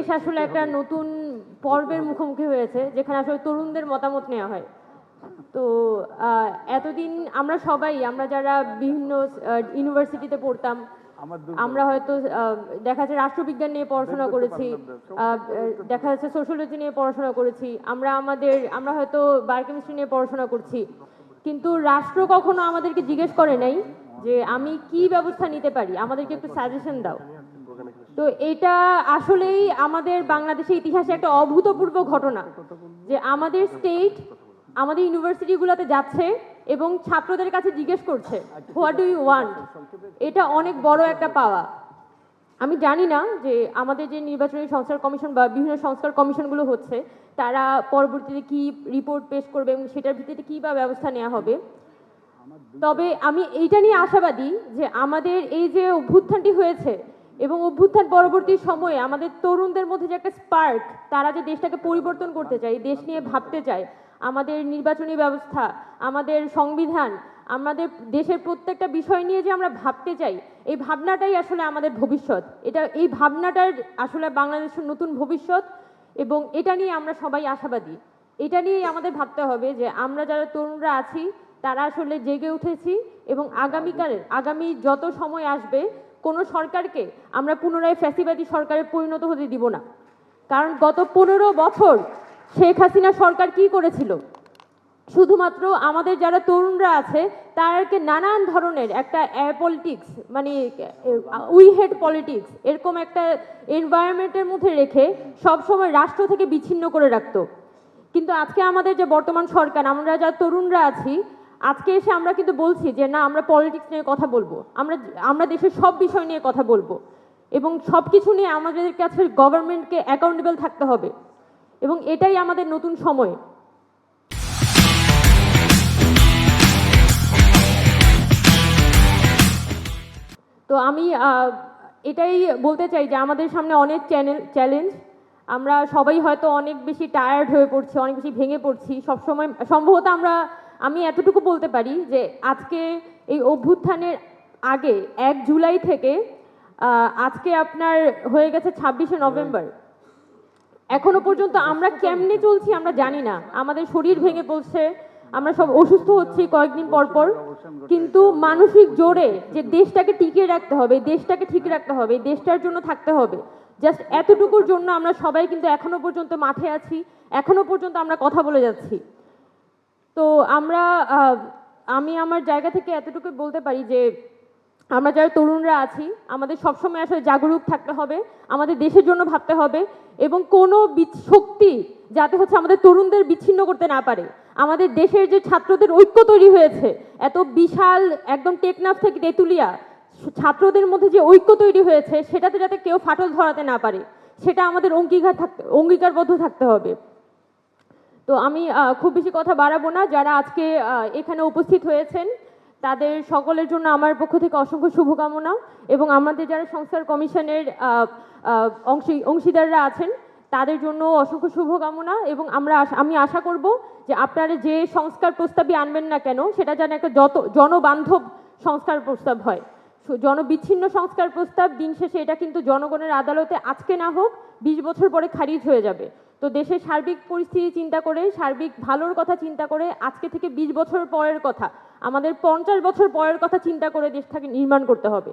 দেশ আসলে একটা নতুন পর্বের মুখোমুখি হয়েছে, যেখানে আসলে তরুণদের মতামত নেওয়া হয়। তো এতদিন আমরা যারা বিভিন্ন ইউনিভার্সিটিতে পড়তাম, আমরা হয়তো দেখা যাচ্ছে রাষ্ট্রবিজ্ঞান নিয়ে পড়াশোনা করেছি, দেখা যাচ্ছে সোশ্যোলজি নিয়ে পড়াশোনা করেছি, আমরা হয়তো বায়োকেমিস্ট্রি নিয়ে পড়াশোনা করছি, কিন্তু রাষ্ট্র কখনো আমাদেরকে জিজ্ঞেস করে নাই যে আমি কি ব্যবস্থা নিতে পারি, আমাদেরকে একটু সাজেশন দাও। তো এটা আসলেই আমাদের বাংলাদেশের ইতিহাসে একটা অভূতপূর্ব ঘটনা, যে আমাদের স্টেট আমাদের ইউনিভার্সিটিগুলোতে যাচ্ছে এবং ছাত্রদের কাছে জিজ্ঞেস করছে হোয়াট ডু ইউ ওয়ান্ট। এটা অনেক বড় একটা পাওয়া। আমি জানি না যে আমাদের যে নির্বাচনী সংস্কার কমিশন বা বিভিন্ন সংস্কার কমিশনগুলো হচ্ছে, তারা পরবর্তীতে কি রিপোর্ট পেশ করবে এবং সেটার ভিত্তিতে কী বা ব্যবস্থা নেওয়া হবে। তবে আমি এইটা নিয়ে আশাবাদী যে আমাদের এই যে অভ্যুত্থানটি হয়েছে এবং অভ্যুত্থান পরবর্তী সময়ে আমাদের তরুণদের মধ্যে যে একটা স্পার্ক, তারা যে দেশটাকে পরিবর্তন করতে চায়, দেশ নিয়ে ভাবতে চায়, আমাদের নির্বাচনী ব্যবস্থা, আমাদের সংবিধান, আমাদের দেশের প্রত্যেকটা বিষয় নিয়ে যে আমরা ভাবতে চাই, এই ভাবনাটাই আসলে আমাদের ভবিষ্যৎ। এই ভাবনাটার আসলে বাংলাদেশের নতুন ভবিষ্যৎ, এবং এটা নিয়ে আমরা সবাই আশাবাদী। এটা নিয়েই আমাদের ভাবতে হবে যে আমরা যারা তরুণরা আছি তারা আসলে জেগে উঠেছি, এবং আগামী যত সময় আসবে কোনো সরকারকে আমরা পুনরায় ফ্যাসিবাদী সরকারে পরিণত হতে দিব না। কারণ গত 15 বছর শেখ হাসিনা সরকার কি করেছিল, শুধুমাত্র আমাদের যারা তরুণরা আছে তাদেরকে নানান ধরনের একটা পলিটিক্স, মানে উই হেড পলিটিক্স, এরকম একটা এনভায়রনমেন্টের মধ্যে রেখে সবসময় রাষ্ট্র থেকে বিচ্ছিন্ন করে রাখতো। কিন্তু আজকে আমাদের যে বর্তমান সরকার, আমরা যারা তরুণরা আছি, আজকে এসে আমরা কিন্তু বলছি যে না, আমরা পলিটিক্স নিয়ে কথা বলবো, আমরা দেশের সব বিষয় নিয়ে কথা বলবো, এবং সব কিছু নিয়ে আমাদের কাছে গভর্নমেন্টকে অ্যাকাউন্টেবল থাকতে হবে, এবং এটাই আমাদের নতুন সময়। তো আমি এটাই বলতে চাই যে আমাদের সামনে অনেক চ্যালেঞ্জ। আমরা সবাই হয়তো অনেক বেশি টায়ার্ড হয়ে পড়ছি, অনেক বেশি ভেঙে পড়ছি সবসময়। সম্ভবত আমি এতটুকু বলতে পারি যে আজকে এই অভ্যুত্থানের আগে 1 জুলাই থেকে আজকে আপনার হয়ে গেছে 26শে নভেম্বর, এখনো পর্যন্ত আমরা কেমনে চলছি আমরা জানি না। আমাদের শরীর ভেঙে পড়ছে, আমরা সব অসুস্থ হচ্ছি কয়েকদিন পর পর, কিন্তু মানসিক জোরে যে দেশটাকে টিকিয়ে রাখতে হবে, দেশটাকে ঠিক রাখতে হবে, দেশটার জন্য থাকতে হবে, জাস্ট এতটুকুর জন্য আমরা সবাই কিন্তু এখনো পর্যন্ত মাঠে আছি, এখনো পর্যন্ত আমরা কথা বলে যাচ্ছি। তো আমি আমার জায়গা থেকে এতটুকু বলতে পারি যে আমরা যারা তরুণরা আছি আমাদের সবসময় আসলে জাগরুক থাকতে হবে, আমাদের দেশের জন্য ভাবতে হবে, এবং কোনো শক্তি যাতে হচ্ছে আমাদের তরুণদের বিচ্ছিন্ন করতে না পারে। আমাদের দেশের যে ছাত্রদের ঐক্য তৈরি হয়েছে, এত বিশাল একদম টেকনাফ থেকে তেঁতুলিয়া ছাত্রদের মধ্যে যে ঐক্য তৈরি হয়েছে, সেটাতে যাতে কেউ ফাটল ধরাতে না পারে, সেটা আমাদের অঙ্গীকারবদ্ধ থাকতে হবে। তো আমি খুব বেশি কথা বাড়াবো না। যারা আজকে এখানে উপস্থিত হয়েছেন তাদের সকলের জন্য আমার পক্ষ থেকে অসংখ্য শুভকামনা, এবং আমাদের যারা সংস্কার কমিশনের অংশীদাররা আছেন তাদের জন্য অসংখ্য শুভকামনা। এবং আমি আশা করব যে আপনারা যে সংস্কার প্রস্তাবই আনবেন না কেন, সেটা যেন একটা জনবান্ধব সংস্কার প্রস্তাব হয়। জনবিচ্ছিন্ন সংস্কার প্রস্তাব দিন শেষে এটা কিন্তু জনগণের আদালতে আজকে না হোক 20 বছর পরে খারিজ হয়ে যাবে। তো দেশের সার্বিক পরিস্থিতি চিন্তা করে, সার্বিক ভালোর কথা চিন্তা করে, আজকে থেকে 20 বছর পরের কথা, আমাদের 50 বছর পরের কথা চিন্তা করে দেশটাকে নির্মাণ করতে হবে।